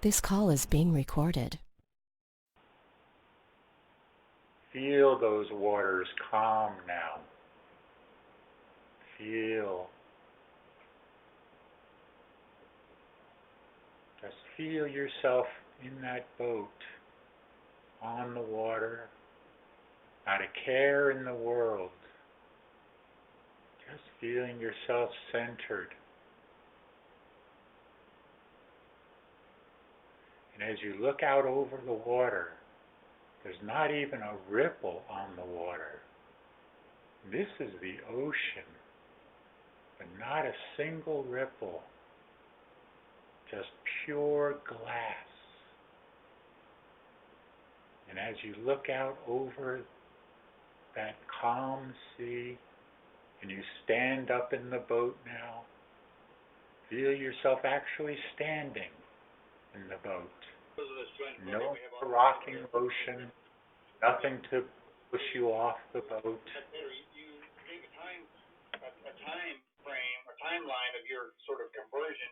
This call is being recorded. Feel those waters calm now. Just feel yourself in that boat, on the water, not a care in the world. Just feeling yourself centered. And as you look out over the water, there's not even a ripple on the water. This is the ocean, but not a single ripple, just pure glass. And as you look out over that calm sea, and you stand up in the boat now, feel yourself actually standing in the boat. No rocking motion, nothing to push you off the boat. You gave a time frame, a timeline of your sort of conversion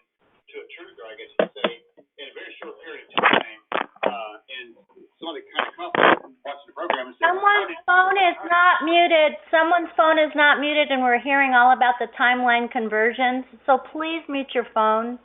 to a truther, I guess you'd say, in a very short period of time. And somebody kind of confident watching the program and said, Someone's phone is not muted. Someone's phone is not muted, and we're hearing all about the timeline conversions. So please mute your phone.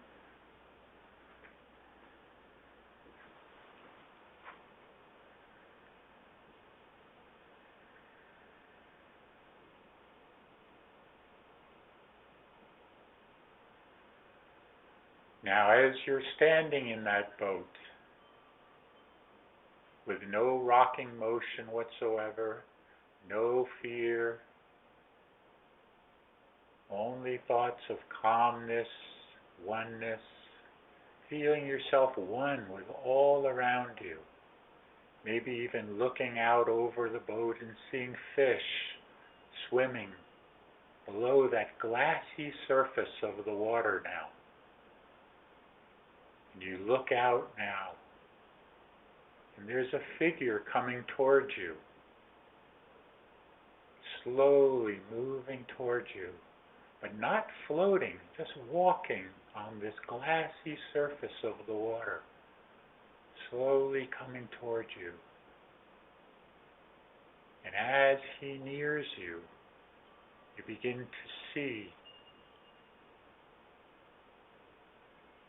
Now, as you're standing in that boat, with no rocking motion whatsoever, no fear, only thoughts of calmness, oneness, feeling yourself one with all around you. Maybe even looking out over the boat and seeing fish swimming below that glassy surface of the water now. And you look out now, and there's a figure coming towards you, slowly moving towards you, but not floating, just walking on this glassy surface of the water, slowly coming towards you. And as he nears you, you begin to see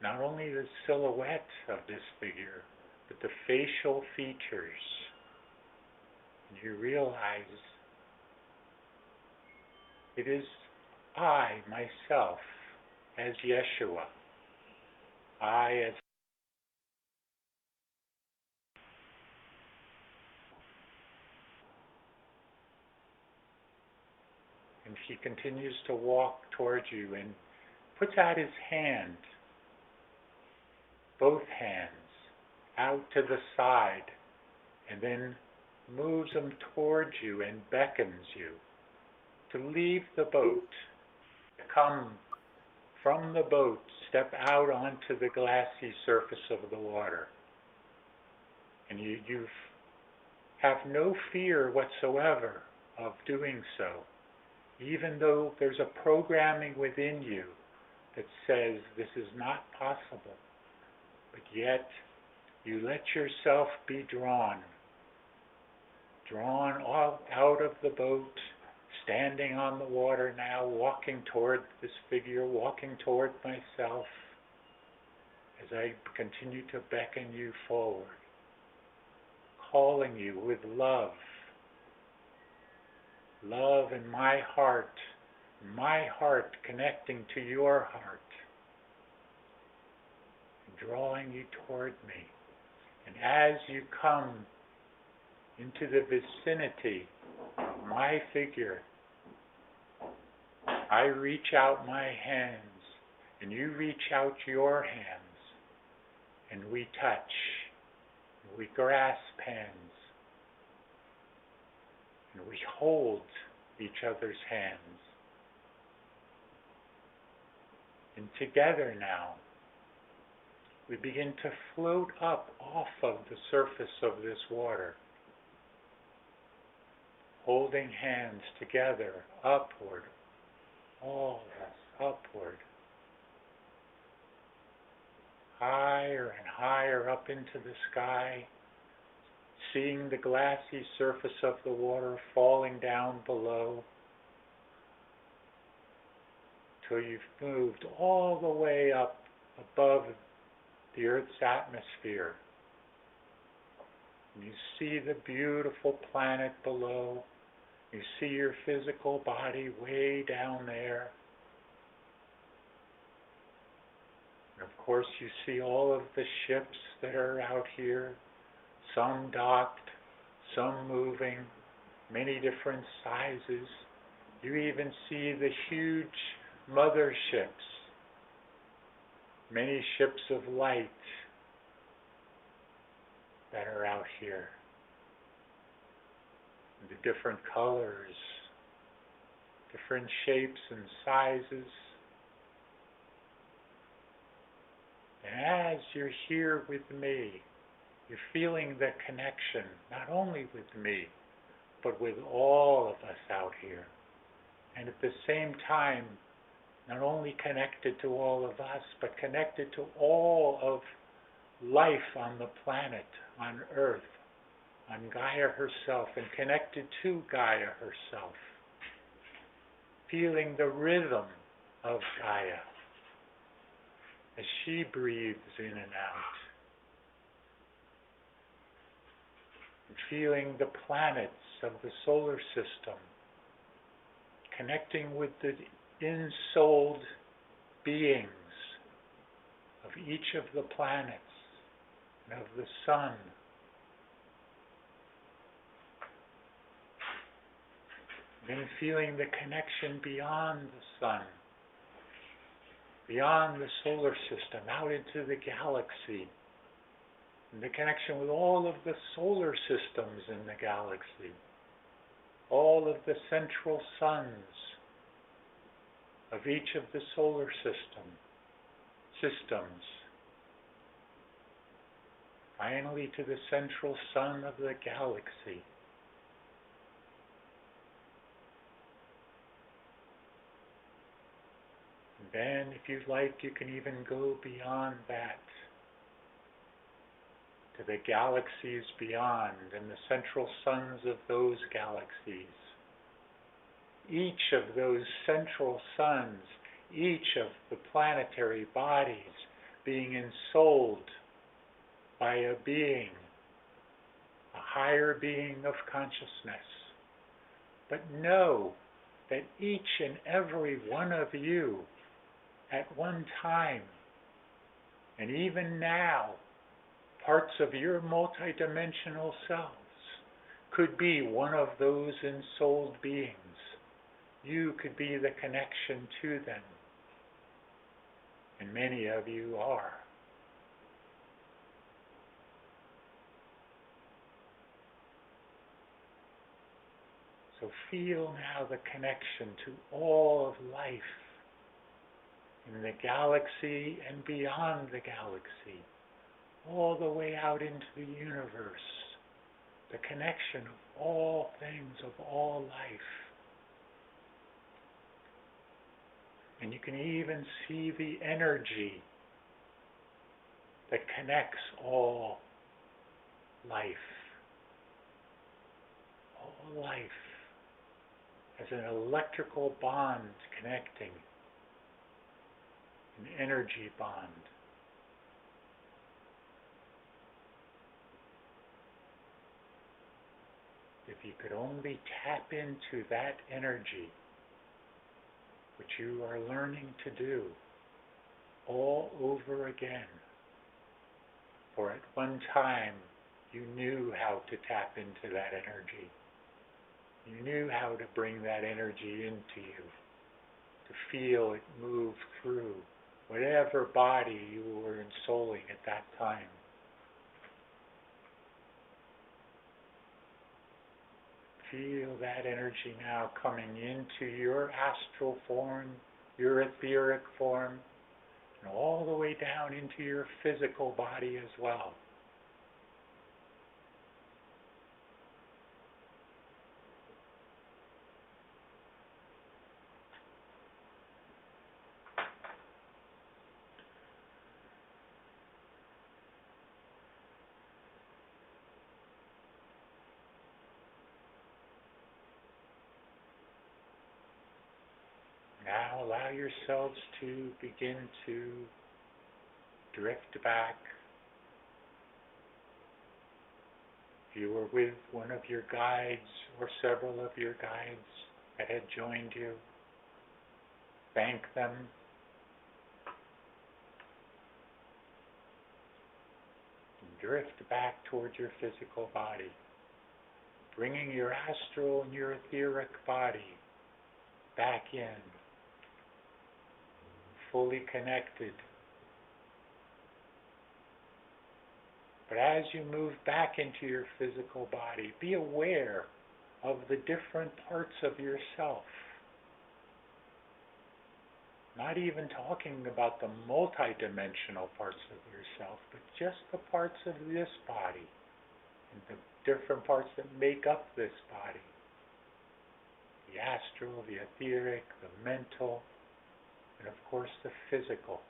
not only the silhouette of this figure, but the facial features. And you realize it is I, myself, as Yeshua. I as And he continues to walk towards you and puts out his hand, both hands, out to the side, and then moves them towards you and beckons you to leave the boat, to come from the boat, step out onto the glassy surface of the water. And you have no fear whatsoever of doing so, even though there's a programming within you that says this is not possible. But yet, you let yourself be drawn all out of the boat, standing on the water now, walking toward this figure, walking toward myself, as I continue to beckon you forward, calling you with love in my heart connecting to your heart, and drawing you toward me. And as you come into the vicinity of my figure, I reach out my hands, and you reach out your hands, and we touch, and we grasp hands, and we hold each other's hands. And together now, we begin to float up off of the surface of this water, holding hands together, upward, all of us, upward, higher and higher up into the sky, seeing the glassy surface of the water falling down below, till you've moved all the way up above the Earth's atmosphere. And you see the beautiful planet below. You see your physical body way down there. And of course, you see all of the ships that are out here, some docked, some moving, many different sizes. You even see the huge motherships, many ships of light that are out here. The different colors, different shapes and sizes. And as you're here with me, you're feeling the connection, not only with me, but with all of us out here. And at the same time, not only connected to all of us, but connected to all of life on the planet, on Earth, on Gaia herself, and connected to Gaia herself. Feeling the rhythm of Gaia as she breathes in and out. And feeling the planets of the solar system, connecting with the ensouled beings of each of the planets and of the sun. Then feeling the connection beyond the sun, beyond the solar system, out into the galaxy, and the connection with all of the solar systems in the galaxy, all of the central suns of each of the solar systems, finally to the central sun of the galaxy. And then, if you'd like, you can even go beyond that, to the galaxies beyond and the central suns of those galaxies. Each of those central suns, each of the planetary bodies being ensouled by a being, a higher being of consciousness. But know that each and every one of you at one time, and even now, parts of your multidimensional selves could be one of those ensouled beings. You could be the connection to them. And many of you are. So feel now the connection to all of life in the galaxy and beyond the galaxy, all the way out into the universe, the connection of all things, of all life. And you can even see the energy that connects all life. All life as an electrical bond connecting, an energy bond. If you could only tap into that energy, which you are learning to do all over again. For at one time, you knew how to tap into that energy. You knew how to bring that energy into you, to feel it move through whatever body you were ensouling at that time. Feel that energy now coming into your astral form, your etheric form, and all the way down into your physical body as well. Now allow yourselves to begin to drift back. If you were with one of your guides or several of your guides that had joined you, thank them. And drift back towards your physical body, bringing your astral and your etheric body back in, fully connected. But as you move back into your physical body, be aware of the different parts of yourself. Not even talking about the multidimensional parts of yourself, but just the parts of this body and the different parts that make up this body. The astral, the etheric, the mental, and of course the physical.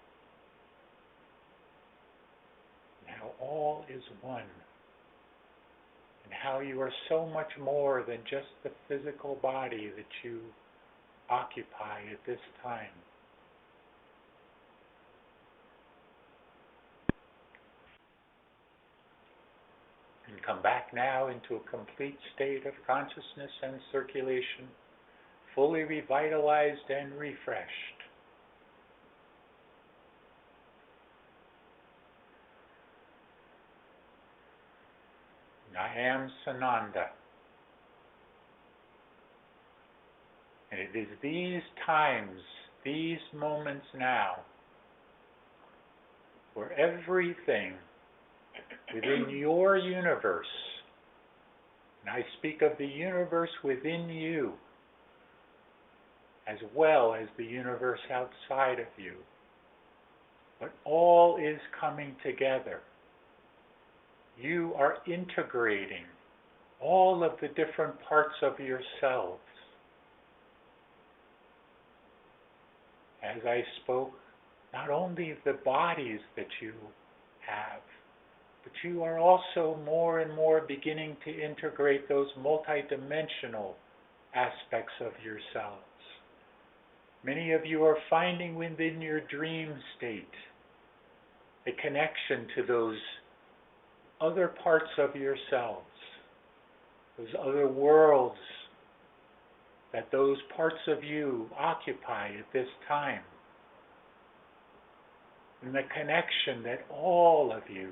And how all is one. And how you are so much more than just the physical body that you occupy at this time. And come back now into a complete state of consciousness and circulation, fully revitalized and refreshed. I am Sananda. And it is these times, these moments now, where everything within your universe, and I speak of the universe within you, as well as the universe outside of you, but all is coming together. You are integrating all of the different parts of yourselves. As I spoke, not only the bodies that you have, but you are also more and more beginning to integrate those multidimensional aspects of yourselves. Many of you are finding within your dream state a connection to those other parts of yourselves, those other worlds that those parts of you occupy at this time. And the connection that all of you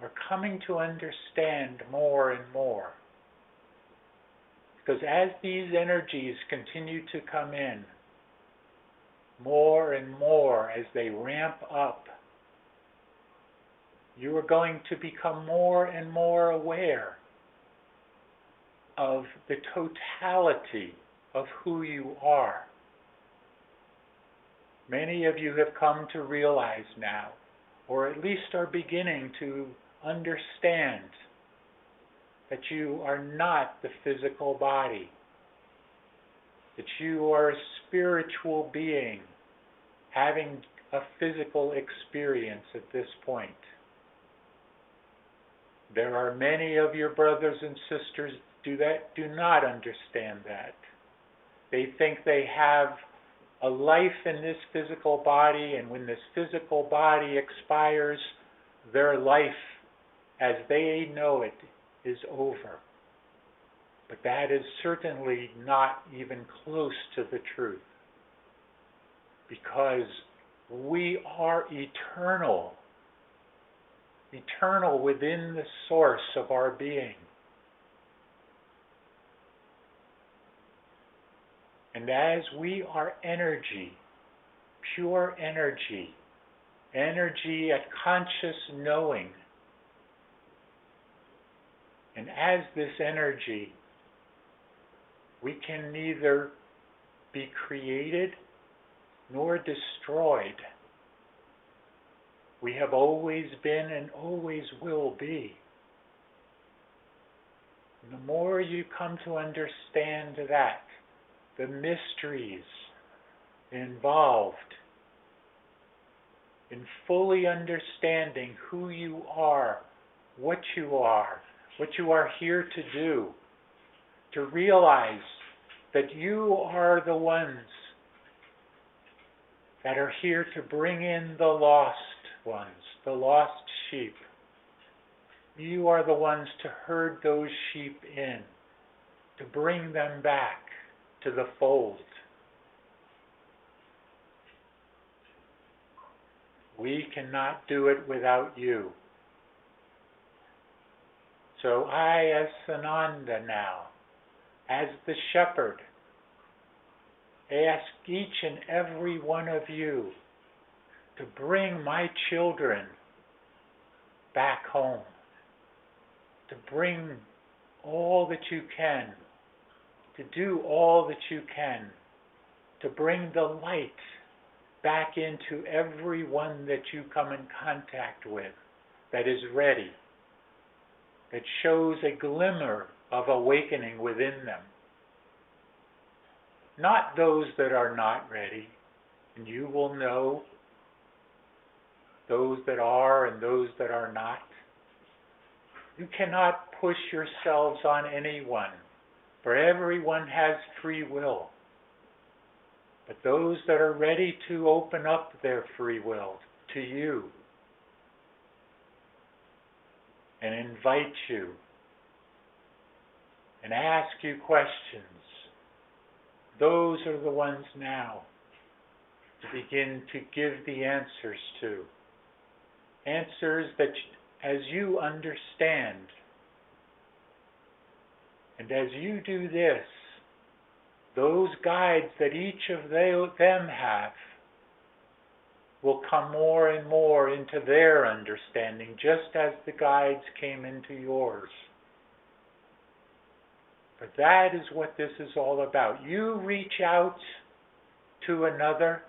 are coming to understand more and more. Because as these energies continue to come in, more and more as they ramp up, you are going to become more and more aware of the totality of who you are. Many of you have come to realize now, or at least are beginning to understand, that you are not the physical body, that you are a spiritual being having a physical experience at this point. There are many of your brothers and sisters do not understand that. They think they have a life in this physical body, and when this physical body expires, their life as they know it is over. But that is certainly not even close to the truth, because we are eternal. Eternal within the source of our being. And as we are energy, pure energy, energy at conscious knowing, and as this energy, we can neither be created nor destroyed. We have always been and always will be. And the more you come to understand that, the mysteries involved in fully understanding who you are what you are here to do, to realize that you are the ones that are here to bring in the lost ones, the lost sheep. You are the ones to herd those sheep in, to bring them back to the fold. We cannot do it without you. So I, as Sananda now, as the shepherd, ask each and every one of you to bring my children back home, to bring all that you can, to do all that you can, to bring the light back into everyone that you come in contact with that is ready, that shows a glimmer of awakening within them. Not those that are not ready, and you will know those that are and those that are not. You cannot push yourselves on anyone, for everyone has free will. But those that are ready to open up their free will to you and invite you and ask you questions, those are the ones now to begin to give the answers to. Answers that as you understand, and as you do this, those guides that each of them have will come more and more into their understanding, just as the guides came into yours. But that is what this is all about. You reach out to another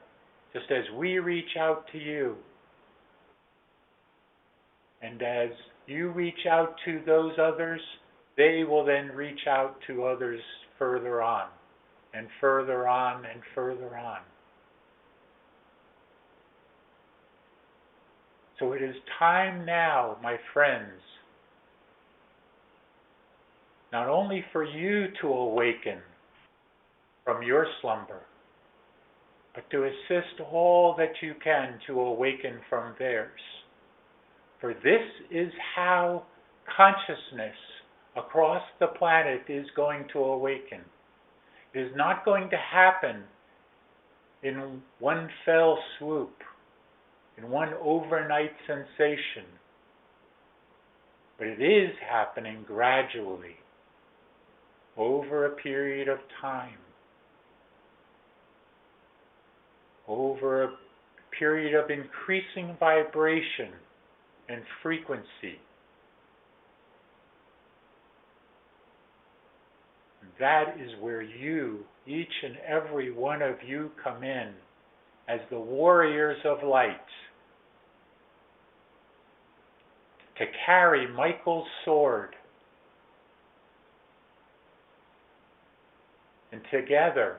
just as we reach out to you. And as you reach out to those others, they will then reach out to others further on, and further on, and further on. So it is time now, my friends, not only for you to awaken from your slumber, but to assist all that you can to awaken from theirs. For this is how consciousness across the planet is going to awaken. It is not going to happen in one fell swoop, in one overnight sensation, but it is happening gradually over a period of time, over a period of increasing vibration and frequency. That is where you, each and every one of you, come in as the warriors of light, to carry Michael's sword, and together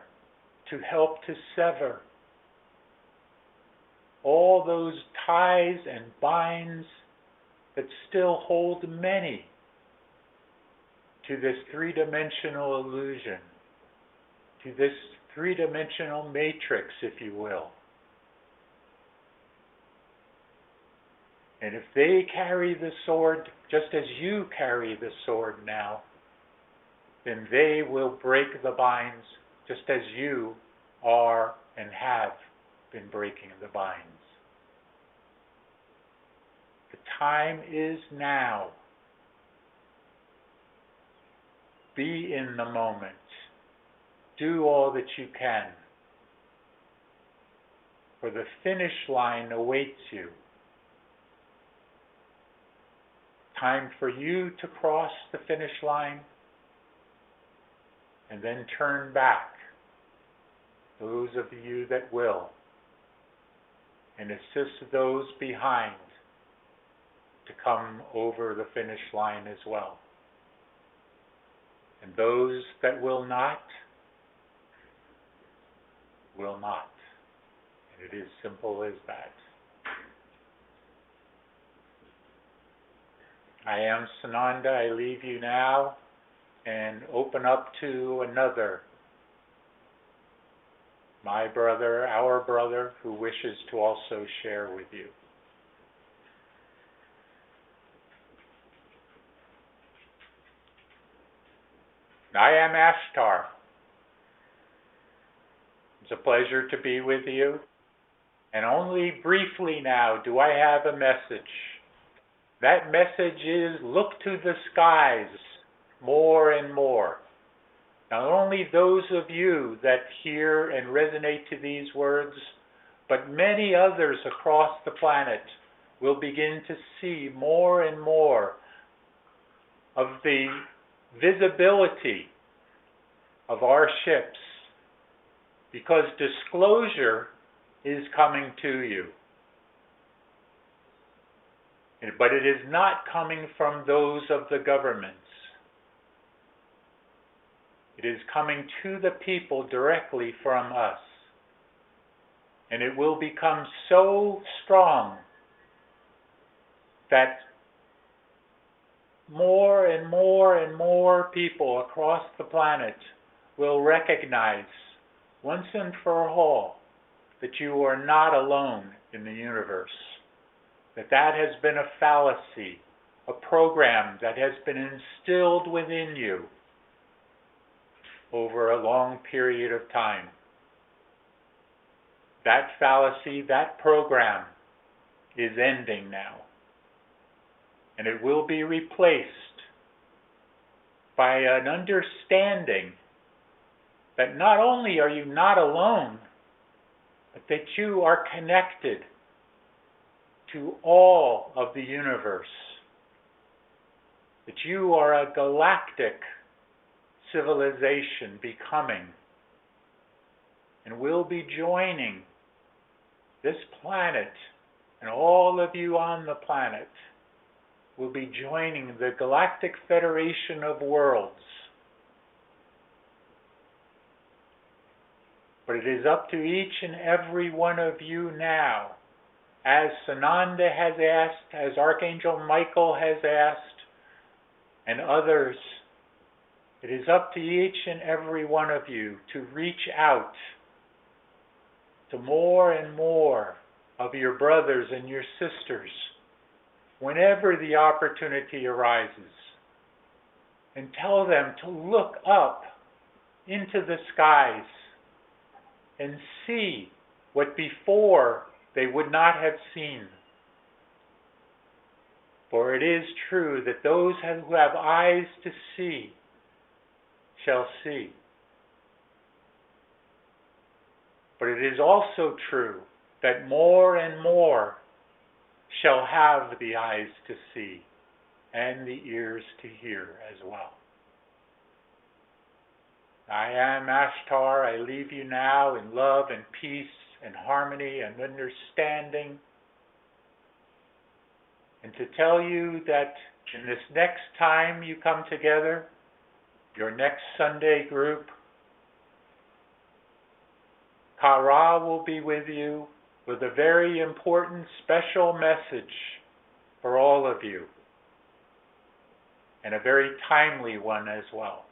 to help to sever all those ties and binds that still hold many to this three-dimensional illusion, to this three-dimensional matrix, if you will. And if they carry the sword just as you carry the sword now, then they will break the binds just as you are and have been breaking the binds. The time is now. Be in the moment. Do all that you can. For the finish line awaits you. Time for you to cross the finish line and then turn back, those of you that will, and assist those behind to come over the finish line as well. And those that will not, will not. And it is simple as that. I am Sananda. I leave you now and open up to another my brother, our brother, who wishes to also share with you. I am Ashtar. It's a pleasure to be with you. And only briefly now do I have a message. That message is look to the skies more and more. Not only those of you that hear and resonate to these words, but many others across the planet will begin to see more and more of the visibility of our ships, because disclosure is coming to you. But it is not coming from those of the governments. It is coming to the people directly from us. And it will become so strong that more and more and more people across the planet will recognize once and for all that you are not alone in the universe. That has been a fallacy, a program that has been instilled within you over a long period of time. That fallacy, that program is ending now. And it will be replaced by an understanding that not only are you not alone, but that you are connected to all of the universe. That you are a galactic civilization becoming, and will be joining this planet, and all of you on the planet will be joining the Galactic Federation of Worlds. But it is up to each and every one of you now, as Sananda has asked, as Archangel Michael has asked, and others. It is up to each and every one of you to reach out to more and more of your brothers and your sisters whenever the opportunity arises, and tell them to look up into the skies and see what before they would not have seen. For it is true that those who have eyes to see shall see. But it is also true that more and more shall have the eyes to see and the ears to hear as well. I am Ashtar. I leave you now in love and peace and harmony and understanding. And to tell you that in this next time you come together, your next Sunday group, Kara will be with you with a very important special message for all of you, and a very timely one as well.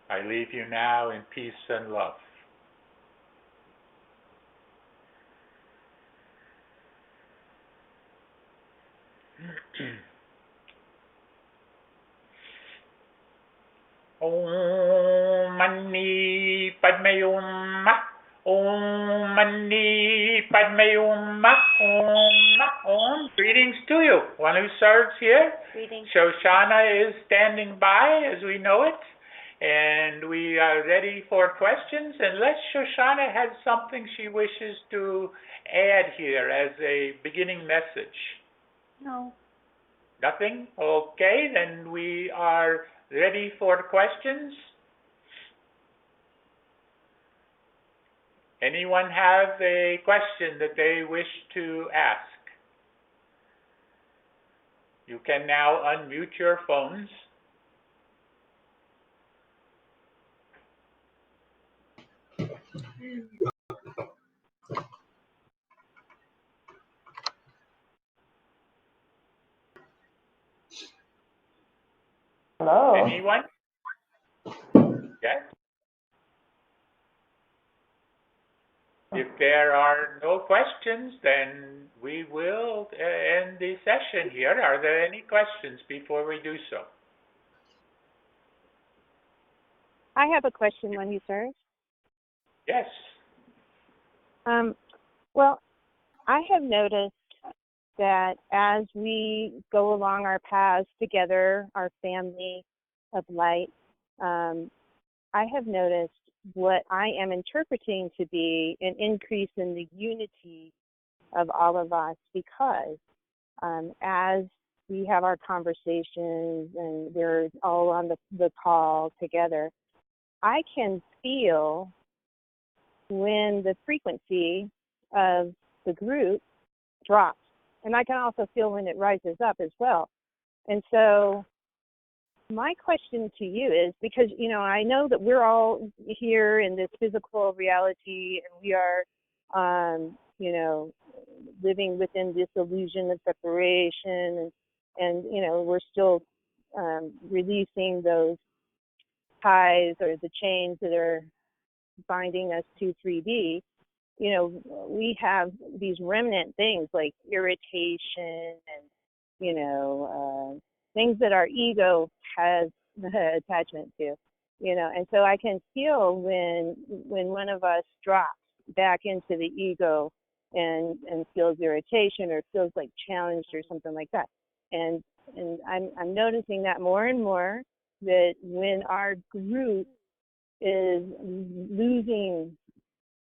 I leave you now in peace and love. Om Mani Padme Hum. Om Mani Padme Hum. Om. Greetings to you. One who serves here. Greetings. Shoshana is standing by as we know it. And we are ready for questions. Unless Shoshana has something she wishes to add here as a beginning message. No. Nothing? Okay, then we are ready for questions. Anyone have a question that they wish to ask? You can now unmute your phones. Hello. Anyone? Yes? If there are no questions, then we will end the session here. Are there any questions before we do so? I have a question, Wendy, sir. Yes. Well, I have noticed that as we go along our paths together, our family of light, I have noticed what I am interpreting to be an increase in the unity of all of us, because as we have our conversations and we're all on the call together, I can feel when the frequency of the group drops. And I can also feel when it rises up as well. And so my question to you is, because, I know that we're all here in this physical reality and we are, living within this illusion of separation and we're still releasing those ties or the chains that are binding us to 3D. We have these remnant things like irritation and, things that our ego has attachment to, and so I can feel when one of us drops back into the ego and feels irritation or feels like challenged or something like that. And I'm noticing that more and more, that when our group is losing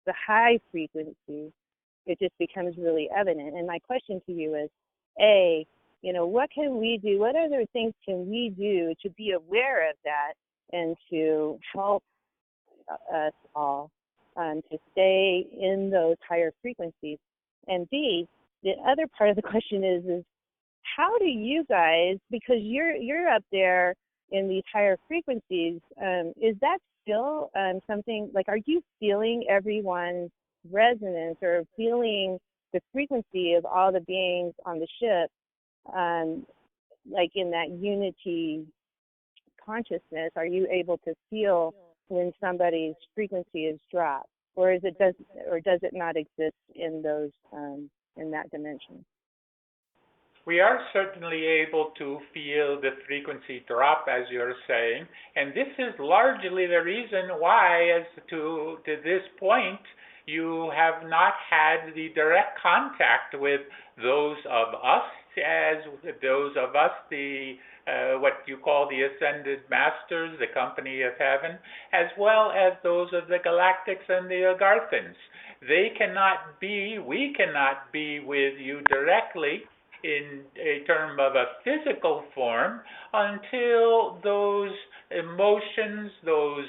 the high frequency, it just becomes really evident. And my question to you is, A, what can we do? What other things can we do to be aware of that and to help us all to stay in those higher frequencies? And B, the other part of the question is how do you guys, because you're up there in these higher frequencies, is that still something, like, are you feeling everyone's resonance or feeling the frequency of all the beings on the ship, like in that unity consciousness? Are you able to feel when somebody's frequency is dropped, or does it not exist in those in that dimension? We are certainly able to feel the frequency drop, as you're saying, and this is largely the reason why, as to this point, you have not had the direct contact with those of us, the what you call the Ascended Masters, the Company of Heaven, as well as those of the Galactics and the Agarthans. We cannot be with you directly in a term of a physical form until those emotions, those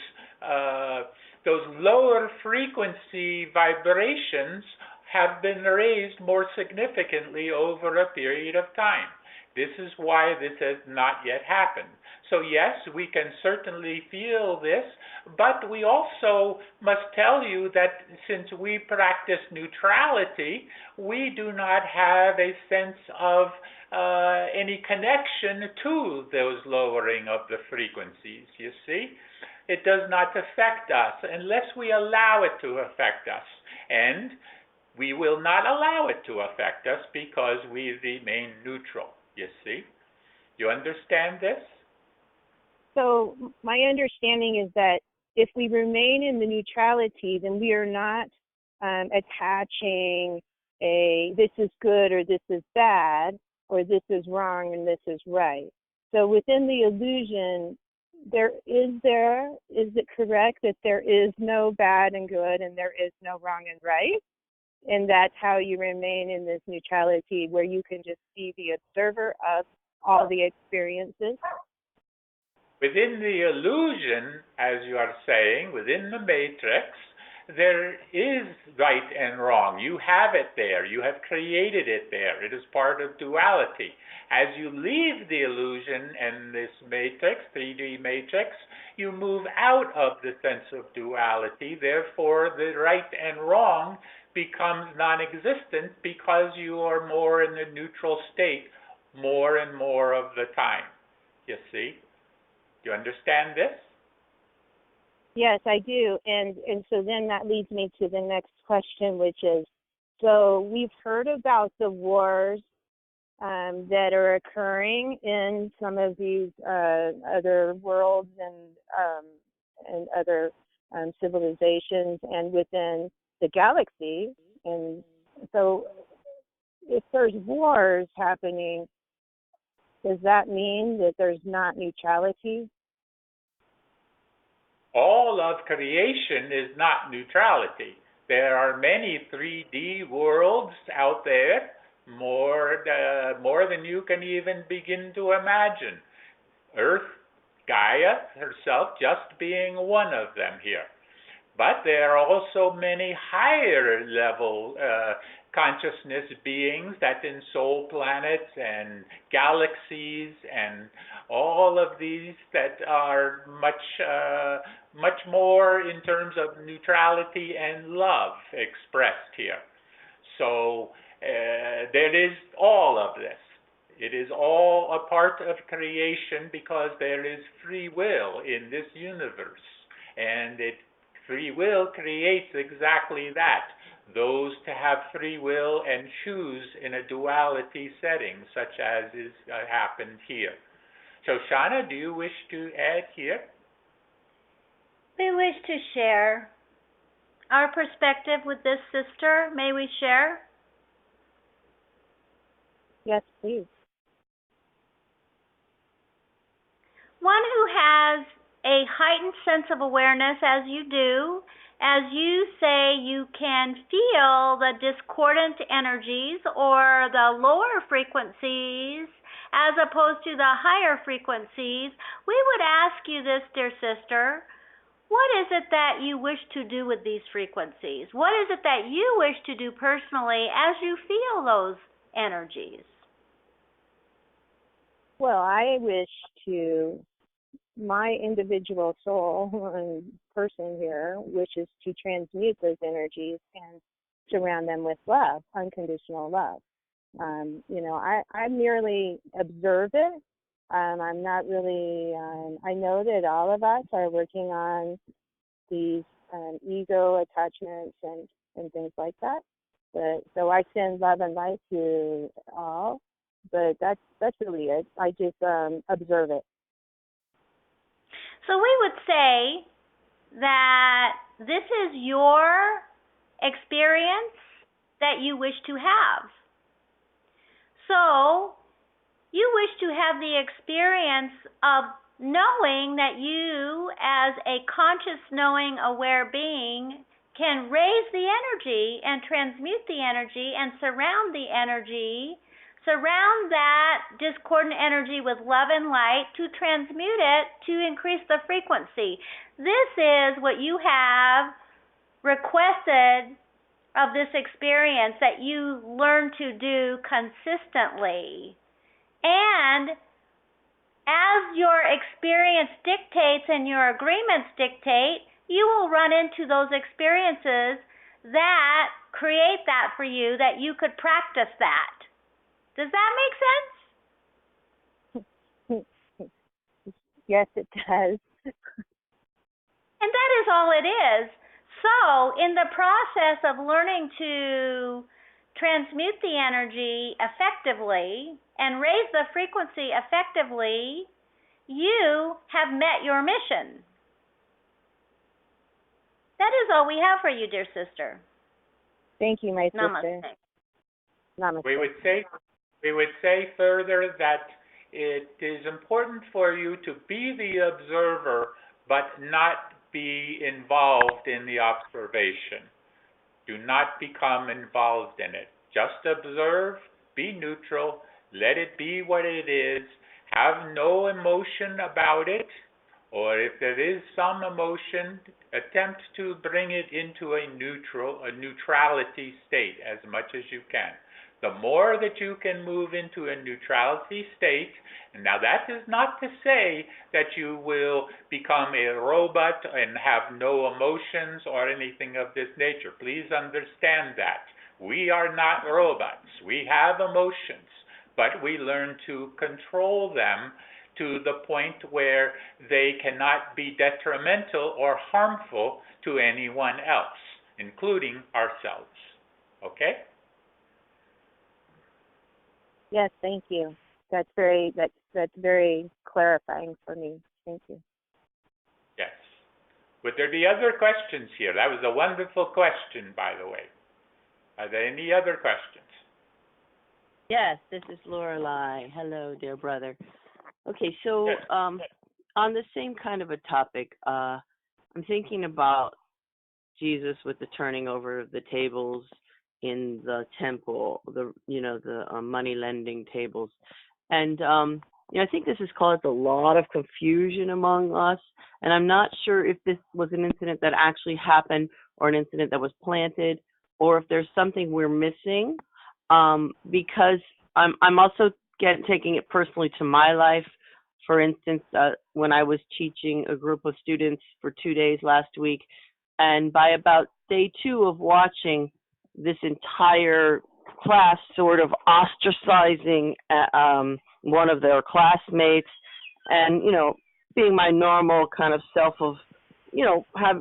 lower frequency vibrations have been raised more significantly over a period of time. This is why this has not yet happened. So yes, we can certainly feel this, but we also must tell you that since we practice neutrality, we do not have a sense of any connection to those lowering of the frequencies, you see. It does not affect us unless we allow it to affect us. And we will not allow it to affect us because we remain neutral, you see. You understand this? So my understanding is that if we remain in the neutrality, then we are not attaching this is good or this is bad, or this is wrong and this is right. So within the illusion, is it correct that there is no bad and good and there is no wrong and right? And that's how you remain in this neutrality, where you can just be the observer of all the experiences? Within the illusion, as you are saying, within the matrix, there is right and wrong. You have it there. You have created it there. It is part of duality. As you leave the illusion and this matrix, 3D matrix, you move out of the sense of duality. Therefore, the right and wrong becomes non-existent because you are more in the neutral state more and more of the time. You see? Do you understand this? Yes, I do. And so then that leads me to the next question, which is, so we've heard about the wars that are occurring in some of these other worlds and other civilizations and within the galaxy. And so if there's wars happening, does that mean that there's not neutrality? All of creation is not neutrality. There are many 3D worlds out there, more than you can even begin to imagine. Earth, Gaia herself just being one of them here. But there are also many higher level consciousness beings that in soul planets and galaxies and all of these that are much more in terms of neutrality and love expressed here. So there is all of this. It is all a part of creation because there is free will in this universe. And free will creates exactly that. Those to have free will and choose in a duality setting, such as is happened here. Shoshana, do you wish to add here? We wish to share our perspective with this sister. May we share? Yes, please. One who has a heightened sense of awareness, as you do, as you say you can feel the discordant energies or the lower frequencies as opposed to the higher frequencies, we would ask you this, dear sister, what is it that you wish to do with these frequencies? What is it that you wish to do personally as you feel those energies? Well, I wish to, my individual soul and person here wishes to transmute those energies and surround them with love, unconditional love. I merely observe it. I'm not really, I know that all of us are working on these ego attachments and things like that. But so I send love and light to all, but that's really it. I just observe it. So we would say that this is your experience that you wish to have. So you wish to have the experience of knowing that you, as a conscious, knowing, aware being, can raise the energy and transmute the energy and surround the energy, surround that discordant energy with love and light to transmute it to increase the frequency. This is what you have requested of this experience that you learn to do consistently. And as your experience dictates and your agreements dictate, you will run into those experiences that create that for you, that you could practice that. Does that make sense? Yes, it does. And that is all it is. So, in the process of learning to transmute the energy effectively and raise the frequency effectively, you have met your mission. That is all we have for you, dear sister. Thank you, my sister. Namaste. Namaste. We would say further that it is important for you to be the observer, but not be involved in the observation. Do not become involved in it. Just observe, be neutral, let it be what it is, have no emotion about it, or if there is some emotion, attempt to bring it into a neutrality state as much as you can. The more that you can move into a neutrality state, and now that is not to say that you will become a robot and have no emotions or anything of this nature. Please understand that. We are not robots. We have emotions, but we learn to control them to the point where they cannot be detrimental or harmful to anyone else, including ourselves. Okay? Yes, thank you. That's very clarifying for me. Thank you. Yes. Would there be other questions here? That was a wonderful question, by the way. Are there any other questions? Yes, this is Lorelei. Hello, dear brother. Okay, so Yes. on the same kind of a topic, I'm thinking about Jesus with the turning over of the tables in the temple, the money lending tables, and I think this has caused a lot of confusion among us. And I'm not sure if this was an incident that actually happened or an incident that was planted, or if there's something we're missing. Because I'm also taking it personally to my life. For instance, when I was teaching a group of students for 2 days last week, and by about day 2 of watching this entire class sort of ostracizing one of their classmates, and being my normal kind of self of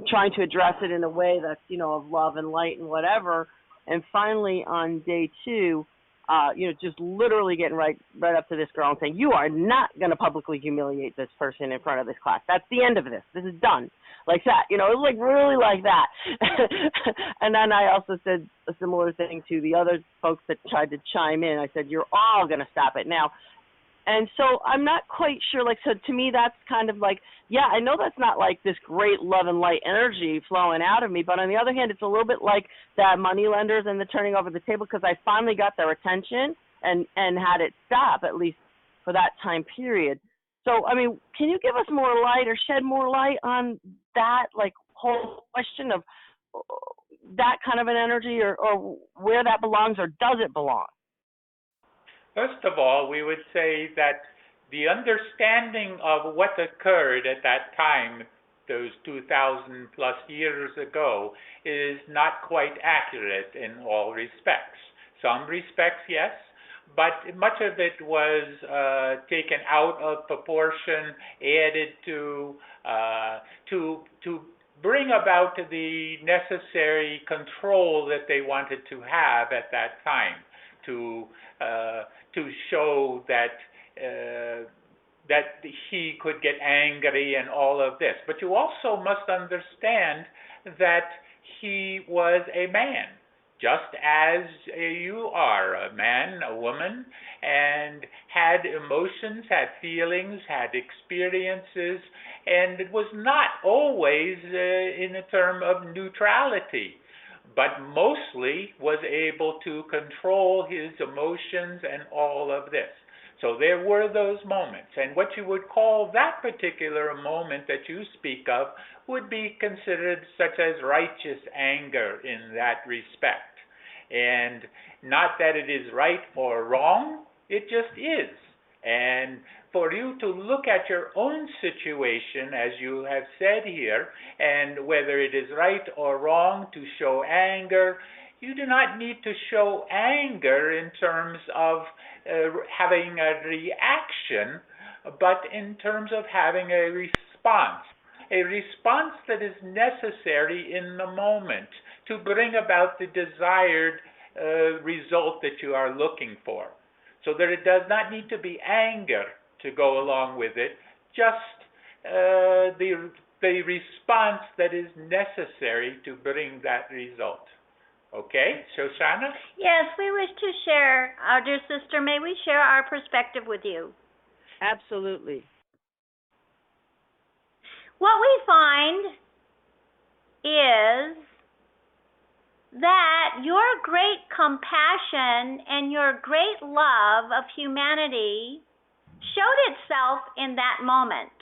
trying to address it in a way that's of love and light and whatever, and finally on day 2, just literally getting right up to this girl and saying, you are not going to publicly humiliate this person in front of this class. That's the end of this. This is done. Like that. It was like really like that. And then I also said a similar thing to the other folks that tried to chime in. I said, you're all going to stop it now. And so I'm not quite sure, so to me that's kind of like, yeah, I know that's not like this great love and light energy flowing out of me, but on the other hand, it's a little bit like that money lenders and the turning over the table, because I finally got their attention and had it stop, at least for that time period. So, can you give us more light or shed more light on that, whole question of that kind of an energy, or where that belongs, or does it belong? First of all, we would say that the understanding of what occurred at that time, those 2,000 plus years ago, is not quite accurate in all respects. Some respects, yes, but much of it was taken out of proportion, added to bring about the necessary control that they wanted to have at that time, to show that he could get angry and all of this. But you also must understand that he was a man, just as you are a man, a woman, and had emotions, had feelings, had experiences, and it was not always in a term of neutrality, but mostly was able to control his emotions and all of this. So there were those moments, and what you would call that particular moment that you speak of would be considered such as righteous anger in that respect. And not that it is right or wrong, it just is. And for you to look at your own situation, as you have said here, and whether it is right or wrong to show anger, you do not need to show anger in terms of having a reaction, but in terms of having a response that is necessary in the moment to bring about the desired result that you are looking for. So that it does not need to be anger to go along with it, just the response that is necessary to bring that result. Okay, Shoshana? Yes, we wish to share, our dear sister, may we share our perspective with you? Absolutely. What we find is that your great compassion and your great love of humanity showed itself in that moment.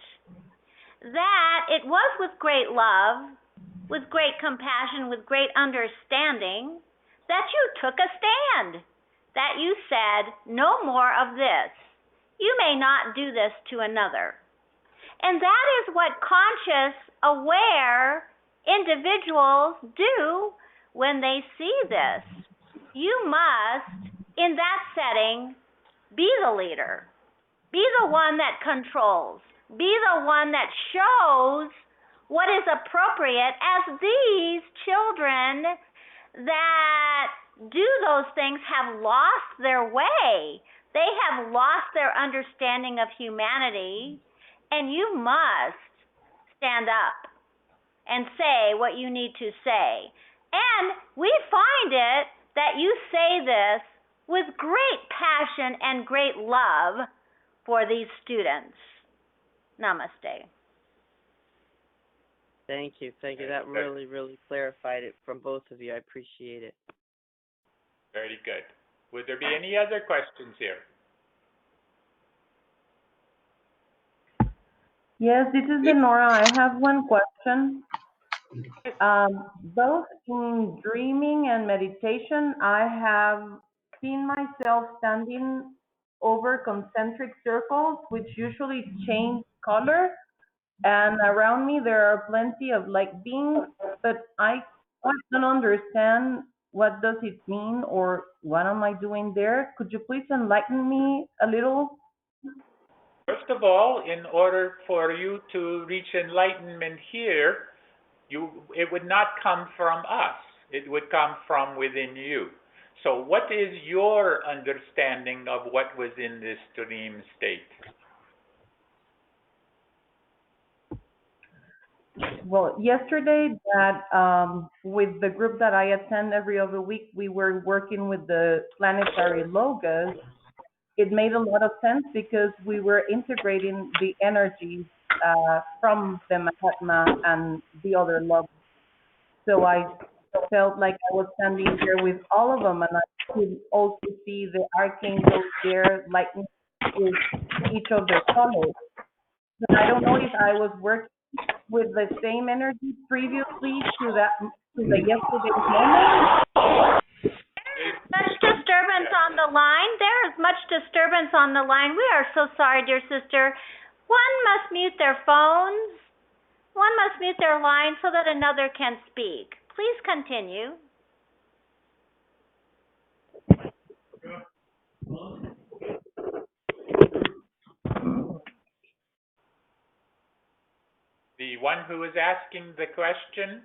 That it was with great love, with great compassion, with great understanding, that you took a stand, that you said, no more of this. You may not do this to another. And that is what conscious, aware individuals do when they see this. You must, in that setting, be the leader. Be the one that controls. Be the one that shows what is appropriate, as these children that do those things have lost their way. They have lost their understanding of humanity, and you must stand up and say what you need to say. And we find it that you say this with great passion and great love for these students. Namaste. Thank you. That really clarified it from both of you. I appreciate it. Very good. Would there be any other questions here? Yes, this is Lenora. I have one question. Both in dreaming and meditation, I have seen myself standing over concentric circles, which usually change color. And around me, there are plenty of light beings, but I quite don't understand what does it mean or what am I doing there. Could you please enlighten me a little? First of all, in order for you to reach enlightenment here, it would not come from us. It would come from within you. So what is your understanding of what was in this dream state? Well, yesterday that with the group that I attend every other week, we were working with the planetary logos. It made a lot of sense because we were integrating the energies from the Mahatma and the other logos. So I felt like I was standing there with all of them, and I could also see the archangels there lighting with each of their colors. But I don't know if I was working with the same energy previously to the yesterday's moment. Much disturbance on the line. There is much disturbance on the line. We are so sorry, dear sister. One must mute their phones. One must mute their line so that another can speak. Please continue. The one who is asking the question?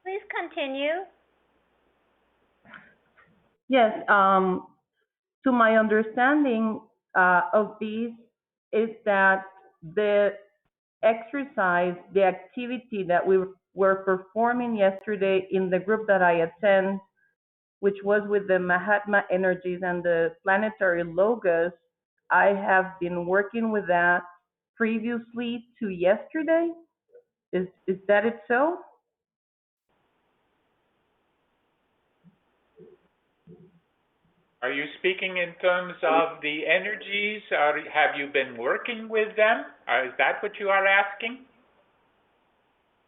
Please continue. Yes, to my understanding of these is that the exercise, the activity that we were performing yesterday in the group that I attend, which was with the Mahatma energies and the planetary logos, I have been working with that previously to yesterday. Is that it so? Are you speaking in terms of the energies, or have you been working with them? Is that what you are asking?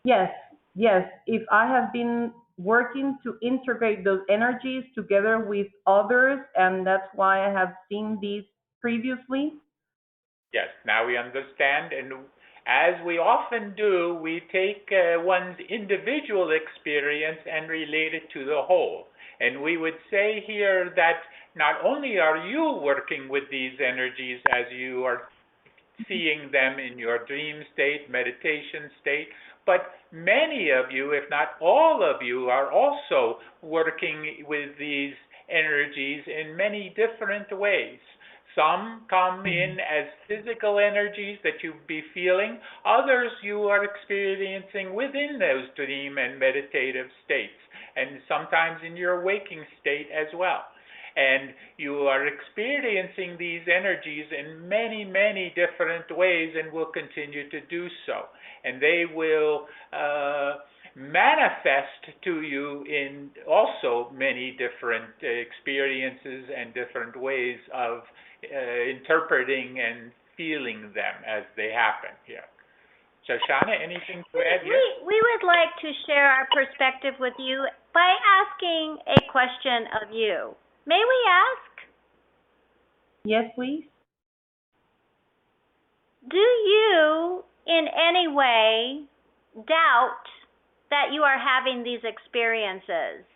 Yes, yes. If I have been working to integrate those energies together with others, and that's why I have seen these previously. Yes, now we understand, and as we often do, we take one's individual experience and relate it to the whole. And we would say here that not only are you working with these energies as you are seeing them in your dream state, meditation state, but many of you, if not all of you, are also working with these energies in many different ways. Some come in as physical energies that you'd be feeling. Others you are experiencing within those dream and meditative states, and sometimes in your waking state as well. And you are experiencing these energies in many, many different ways and will continue to do so. And they will manifest to you in also many different experiences and different ways of interpreting and feeling them as they happen here. Shoshana, anything to add here? We would like to share our perspective with you by asking a question of you. May we ask? Yes, please. Do you in any way doubt that you are having these experiences?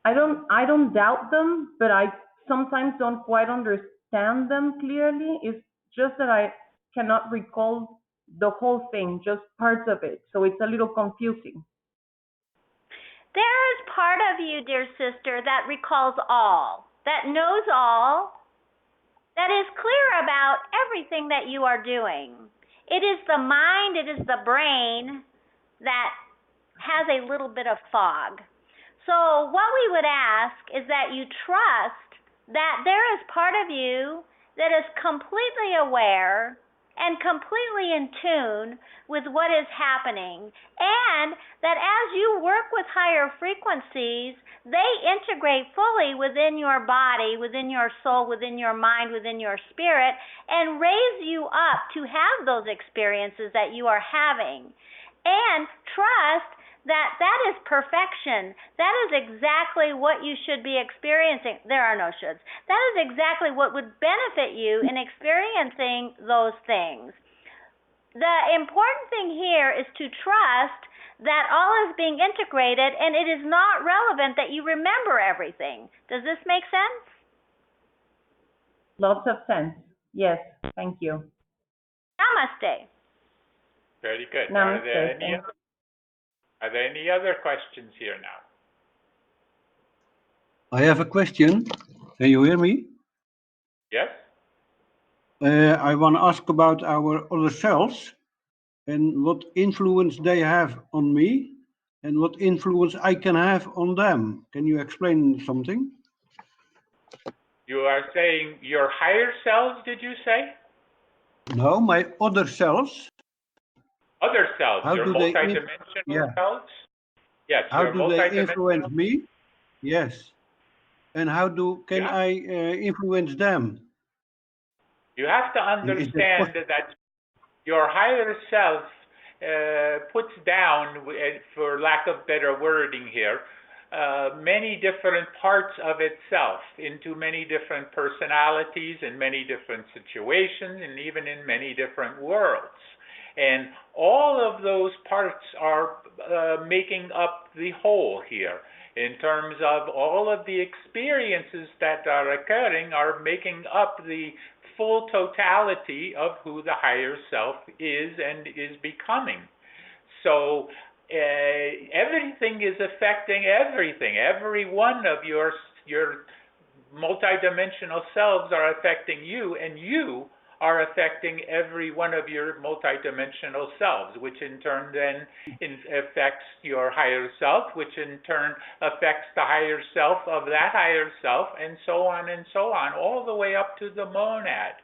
I don't doubt them, but I sometimes don't quite understand them clearly. It's just that I cannot recall the whole thing, just parts of it. So it's a little confusing. There is part of you, dear sister, that recalls all, that knows all, that is clear about everything that you are doing. It is the mind, it is the brain that has a little bit of fog. So what we would ask is that you trust that there is part of you that is completely aware and completely in tune with what is happening, and that as you work with higher frequencies, they integrate fully within your body, within your soul, within your mind, within your spirit, and raise you up to have those experiences that you are having. And trust that that is perfection. That is exactly what you should be experiencing. There are no shoulds. That is exactly what would benefit you in experiencing those things. The important thing here is to trust that all is being integrated, and it is not relevant that you remember everything. Does this make sense? Lots of sense. Yes, thank you. Namaste. Very good. Namaste. Are there any other questions here now? I have a question. Can you hear me? Yes? I want to ask about our other selves and what influence they have on me and what influence I can have on them. Can you explain something? You are saying your higher selves, did you say? No, my other selves. Other selves, How your do they multidimensional selves? Yes, How your do they influence multidimensional. me? Yes. And how can I influence them? You have to And is that understand that your higher self puts down, for lack of better wording here, many different parts of itself into many different personalities in many different situations and even in many different worlds. And all of those parts are making up the whole here. In terms of all of the experiences that are occurring are making up the full totality of who the higher self is and is becoming. So everything is affecting everything. Every one of your multidimensional selves are affecting you, and you are affecting every one of your multidimensional selves, which in turn then affects your higher self, which in turn affects the higher self of that higher self, and so on, all the way up to the monad.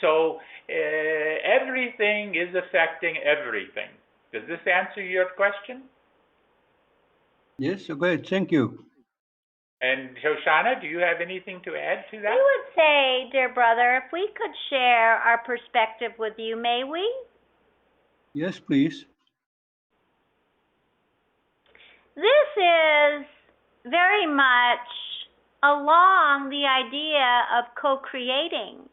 So everything is affecting everything. Does this answer your question? Yes, okay, thank you. And Shoshana, do you have anything to add to that? We would say, dear brother, if we could share our perspective with you, may we? Yes, please. This is very much along the idea of co-creating.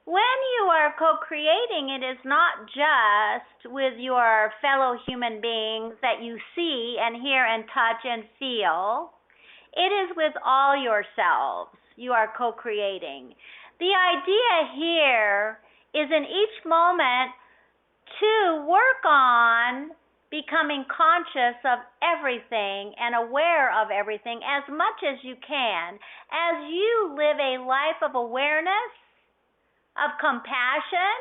When you are co-creating, it is not just with your fellow human beings that you see and hear and touch and feel. It is with all yourselves you are co-creating. The idea here is in each moment to work on becoming conscious of everything and aware of everything as much as you can. As you live a life of awareness, of compassion,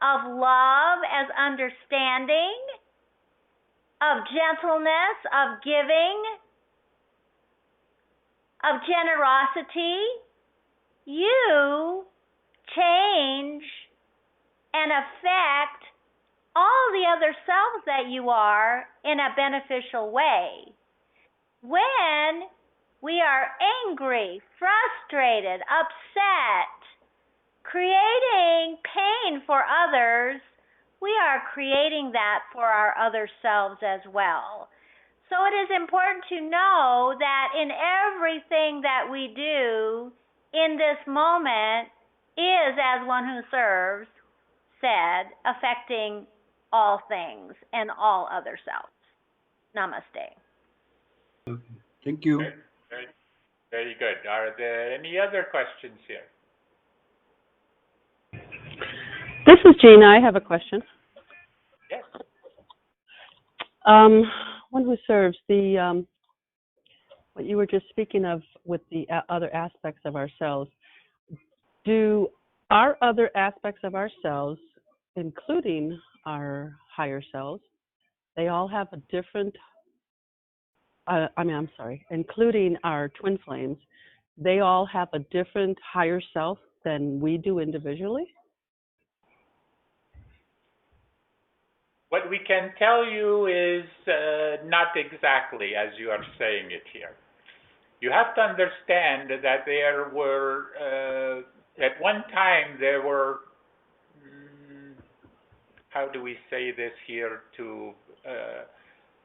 of love as understanding, of gentleness, of giving, of generosity, you change and affect all the other selves that you are in a beneficial way. When we are angry, frustrated, upset, creating pain for others, we are creating that for our other selves as well. So it is important to know that in everything that we do in this moment is, as one who serves said, affecting all things and all other selves. Namaste. Okay. Thank you. Very good. Are there any other questions here? This is Gina. I have a question. Yes. One who serves the what you were just speaking of with the other aspects of ourselves. Do our other aspects of ourselves, including our higher selves, they all have a different? Including our twin flames, they all have a different higher self than we do individually? What we can tell you is not exactly as you are saying it here. You have to understand that there were, at one time, there were, how do we say this here to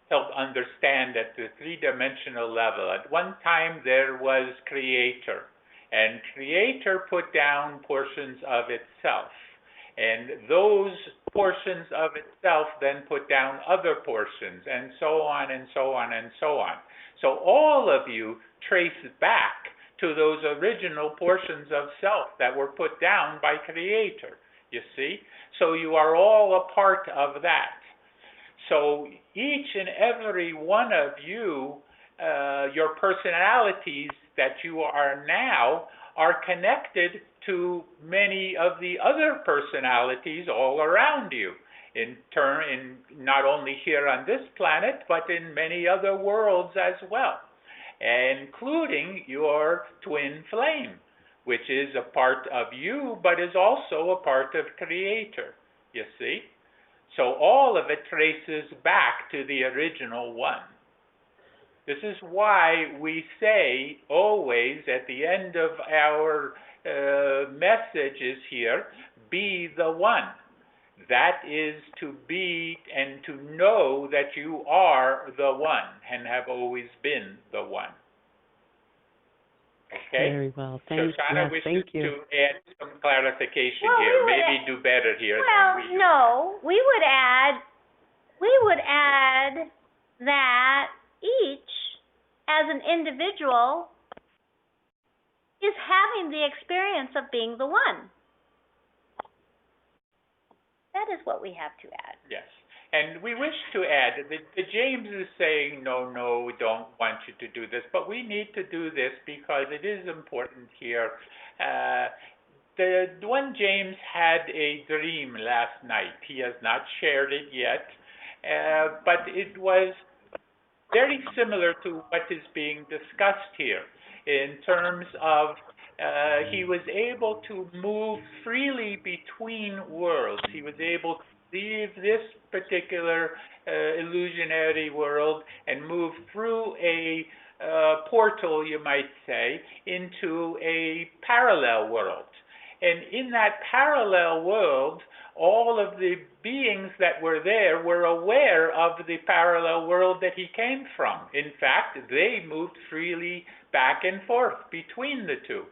help understand at the three-dimensional level? At one time, there was Creator, and Creator put down portions of itself. And those portions of itself then put down other portions, and so on and so on and so on. So all of you trace back to those original portions of self that were put down by Creator, you see? So you are all a part of that. So each and every one of you, your personalities that you are now, are connected to many of the other personalities all around you, in not only here on this planet, but in many other worlds as well, including your twin flame, which is a part of you, but is also a part of Creator, you see? So all of it traces back to the original one. This is why we say always at the end of our messages here, be the one. That is to be and to know that you are the one and have always been the one. Okay? Very well. Shoshana wishes to add some clarification Well, here. Maybe do better here Well, than we do. no, we would add that each, as an individual, is having the experience of being the one. That is what we have to add. Yes. And we wish to add that the James is saying, no, we don't want you to do this, but we need to do this because it is important here. The one James had a dream last night. He has not shared it yet, but it was very similar to what is being discussed here in terms of he was able to move freely between worlds. He was able to leave this particular illusionary world and move through a portal, you might say, into a parallel world. And in that parallel world, all of the beings that were there were aware of the parallel world that he came from. In fact, they moved freely back and forth between the two.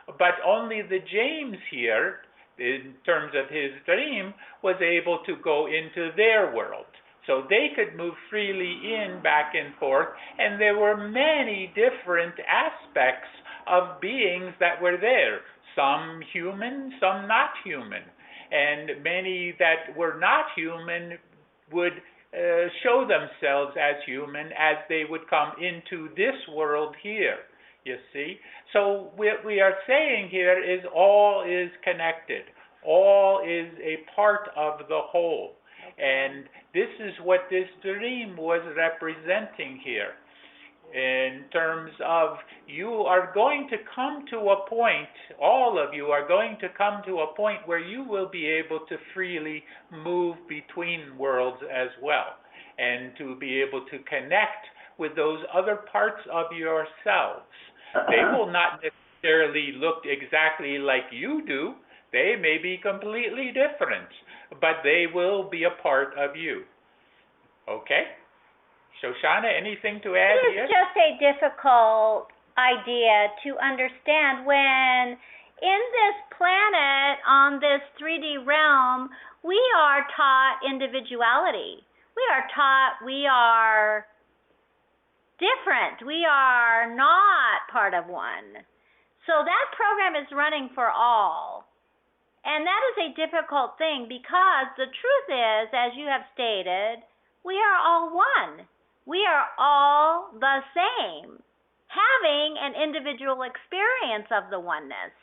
But only the James here, in terms of his dream, was able to go into their world. So they could move freely back and forth, and there were many different aspects of beings that were there. Some human, some not human. And many that were not human would show themselves as human as they would come into this world here, you see. So what we are saying here is all is connected. All is a part of the whole. And this is what this dream was representing here. In terms of you are going to come to a point, all of you are going to come to a point where you will be able to freely move between worlds as well, and to be able to connect with those other parts of yourselves. They will not necessarily look exactly like you do. They may be completely different, but they will be a part of you. Okay? Shoshana, anything to add here? It is just a difficult idea to understand when in this planet, on this 3D realm, we are taught individuality. We are taught we are different. We are not part of one. So that program is running for all. And that is a difficult thing because the truth is, as you have stated, we are all one. We are all the same, having an individual experience of the oneness.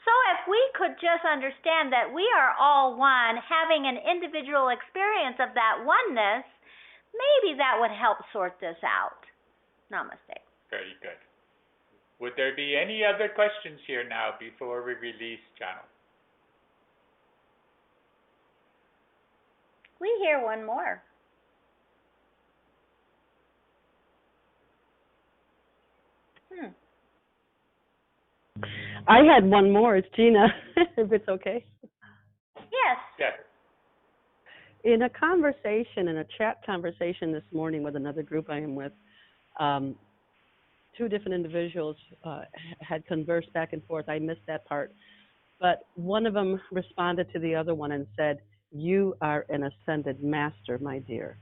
So if we could just understand that we are all one, having an individual experience of that oneness, maybe that would help sort this out. Namaste. Very good. Would there be any other questions here now before we release channel? We hear one more. I had one more. It's Gina, if it's okay. Yes. Yes. In a conversation, in a chat conversation this morning with another group I am with, two different individuals had conversed back and forth. I missed that part. But one of them responded to the other one and said, "You are an ascended master, my dear."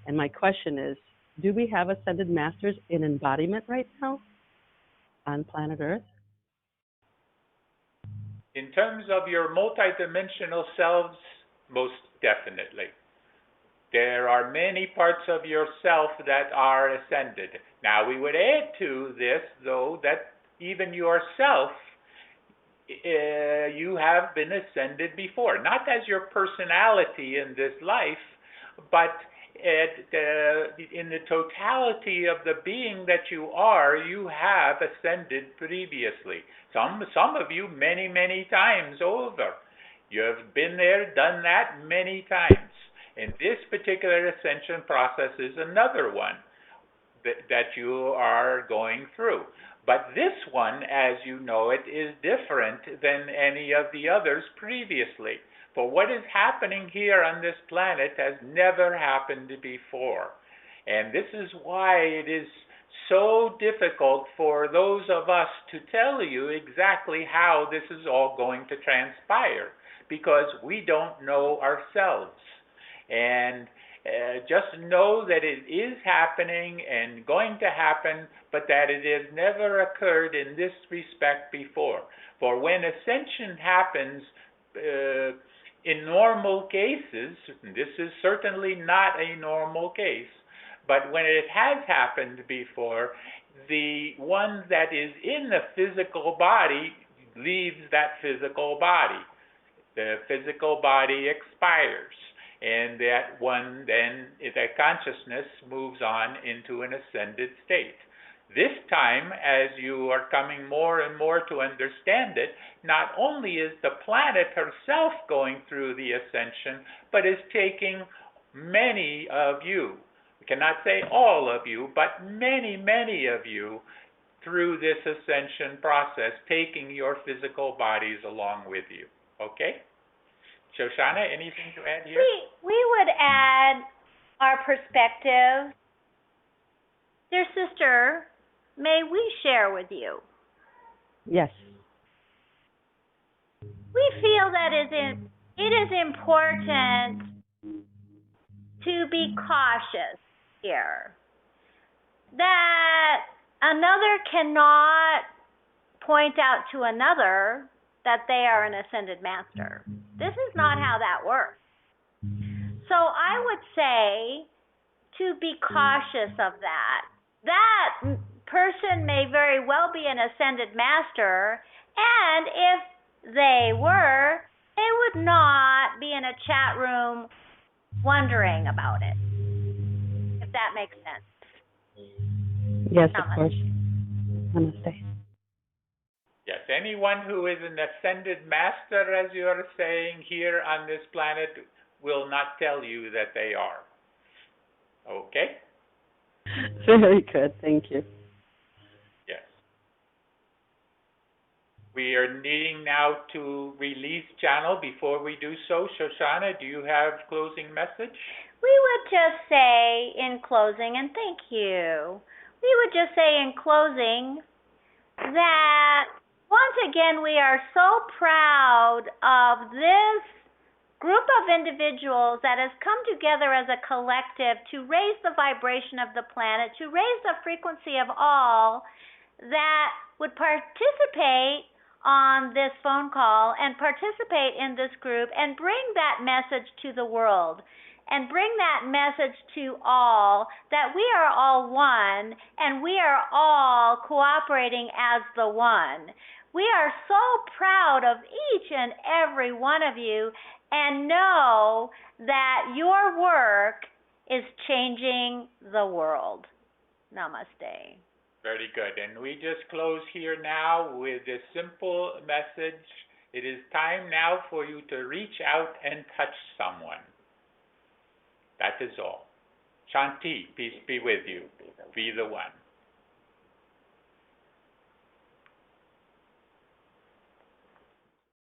And my question is, do we have ascended masters in embodiment right now on planet Earth? In terms of your multidimensional selves, most definitely. There are many parts of yourself that are ascended. Now, we would add to this, though, that even yourself, you have been ascended before. Not as your personality in this life, but in the totality of the being that you are, you have ascended previously. Some of you many, many times over. You have been there, done that many times. And this particular ascension process is another one that you are going through. But this one, as you know it, is different than any of the others previously. For what is happening here on this planet has never happened before. And this is why it is so difficult for those of us to tell you exactly how this is all going to transpire, because we don't know ourselves. And just know that it is happening and going to happen, but that it has never occurred in this respect before. For when ascension happens, in normal cases, this is certainly not a normal case, but when it has happened before, the one that is in the physical body leaves that physical body. The physical body expires, and that one then, that consciousness moves on into an ascended state. This time, as you are coming more and more to understand it, not only is the planet herself going through the ascension, but is taking many of you, we cannot say all of you, but many, many of you through this ascension process, taking your physical bodies along with you. Okay? Shoshana, anything to add here? We would add our perspective. Dear sister, may we share with you? Yes. We feel that it is important to be cautious here. That another cannot point out to another that they are an ascended master. This is not how that works. So I would say to be cautious of that. That person may very well be an ascended master, and if they were, they would not be in a chat room wondering about it, if that makes sense. Yes, Namaste. of course. Namaste. Yes, anyone who is an ascended master, as you are saying here on this planet, will not tell you that they are. Okay? Very good. Thank you. Yes. We are needing now to release channel. Before we do so, Shoshana, do you have closing message? We would just say in closing, and thank you, we would just say in closing that once again we are so proud of this group of individuals that has come together as a collective to raise the vibration of the planet, to raise the frequency of all that would participate on this phone call and participate in this group and bring that message to the world and bring that message to all that we are all one and we are all cooperating as the one. We are so proud of each and every one of you and know that your work is changing the world. Namaste. Very good. And we just close here now with a simple message. It is time now for you to reach out and touch someone. That is all. Shanti, peace be with you. Be the one.